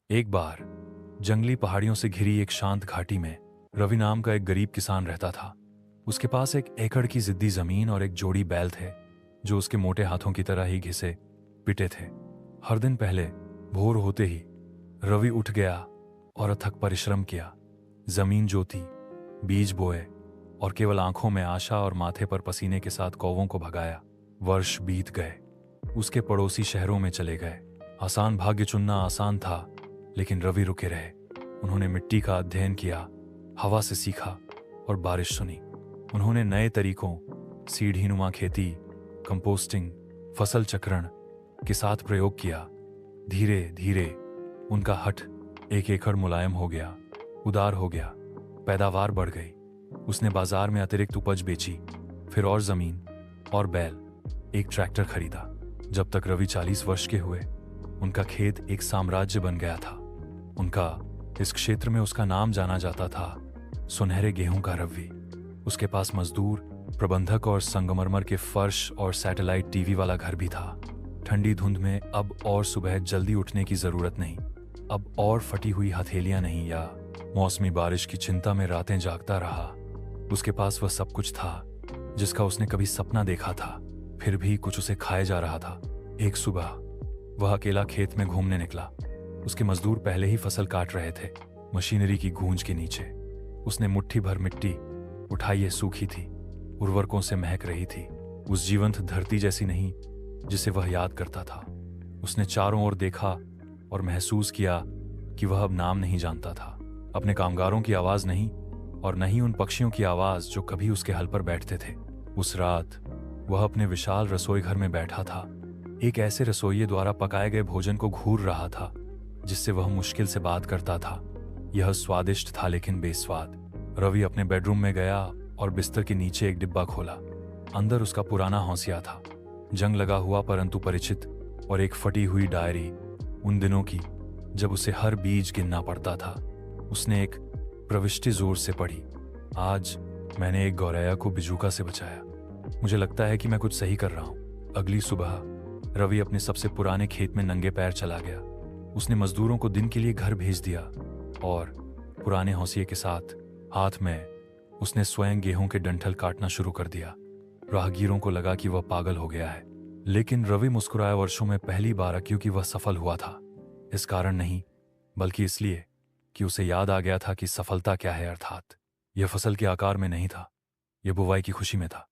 एक बार जंगली पहाड़ियों से घिरी एक शांत घाटी में रवि नाम का एक गरीब किसान रहता था। उसके पास 1 एकड़ की जिद्दी जमीन और एक जोड़ी बैल थे जो उसके मोटे हाथों की तरह ही घिसे पिटे थे। हर दिन पहले भोर होते ही रवि उठ गया और अथक परिश्रम किया। जमीन जोती, बीज बोए और केवल आंखों में आशा और माथे पर पसीने के साथ कौवों को भगाया। वर्ष बीत गए, उसके पड़ोसी शहरों में चले गए। आसान भाग्य चुनना आसान था, लेकिन रवि रुके रहे। उन्होंने मिट्टी का अध्ययन किया, हवा से सीखा और बारिश सुनी। उन्होंने नए तरीकों, सीढ़ीनुमा खेती, कंपोस्टिंग, फसल चक्रण के साथ प्रयोग किया। धीरे धीरे उनका हठ 1 एकड़ मुलायम हो गया, उदार हो गया, पैदावार बढ़ गई। उसने बाजार में अतिरिक्त उपज बेची, फिर और जमीन और बैल, एक ट्रैक्टर खरीदा। जब तक रवि 40 वर्ष के हुए, उनका खेत एक साम्राज्य बन गया था। इस क्षेत्र में उसका नाम जाना जाता था, सुनहरे गेहूं का रवि। उसके पास मजदूर, प्रबंधक और संगमरमर के फर्श और सैटेलाइट टीवी वाला घर भी था। ठंडी धुंध में अब और सुबह जल्दी उठने की जरूरत नहीं, अब और फटी हुई हथेलियां नहीं या मौसमी बारिश की चिंता में रातें जागता रहा। उसके पास वह सब कुछ था जिसका उसने कभी सपना देखा था, फिर भी कुछ उसे खाए जा रहा था। एक सुबह वह अकेला खेत में घूमने निकला। उसके मजदूर पहले ही फसल काट रहे थे। मशीनरी की गूंज के नीचे उसने मुट्ठी भर मिट्टी उठाई। ये सूखी थी, उर्वरकों से महक रही थी, उस जीवंत धरती जैसी नहीं जिसे वह याद करता था। उसने चारों ओर देखा और महसूस किया कि वह अब नाम नहीं जानता था, अपने कामगारों की आवाज नहीं और न ही उन पक्षियों की आवाज जो कभी उसके हल पर बैठते थे। उस रात वह अपने विशाल रसोई घर में बैठा था, एक ऐसे रसोइये द्वारा पकाए गए भोजन को घूर रहा था जिससे वह मुश्किल से बात करता था। यह स्वादिष्ट था लेकिन बेस्वाद। रवि अपने बेडरूम में गया और बिस्तर के नीचे एक डिब्बा खोला। अंदर उसका पुराना हौसिया था, जंग लगा हुआ परंतु परिचित, और एक फटी हुई डायरी, उन दिनों की जब उसे हर बीज गिनना पड़ता था। उसने एक प्रविष्टि जोर से पढ़ी। आज मैंने एक गौरैया को बिजूका से बचाया। मुझे लगता है कि मैं कुछ सही कर रहा हूं। अगली सुबह रवि अपने सबसे पुराने खेत में नंगे पैर चला गया। उसने मजदूरों को दिन के लिए घर भेज दिया और पुराने हौसिये के साथ हाथ में उसने स्वयं गेहूं के डंठल काटना शुरू कर दिया। राहगीरों को लगा कि वह पागल हो गया है, लेकिन रवि मुस्कुराया। वर्षों में पहली बार, क्योंकि वह सफल हुआ था। इस कारण नहीं, बल्कि इसलिए कि उसे याद आ गया था कि सफलता क्या है। अर्थात यह फसल के आकार में नहीं था, यह बुवाई की खुशी में था।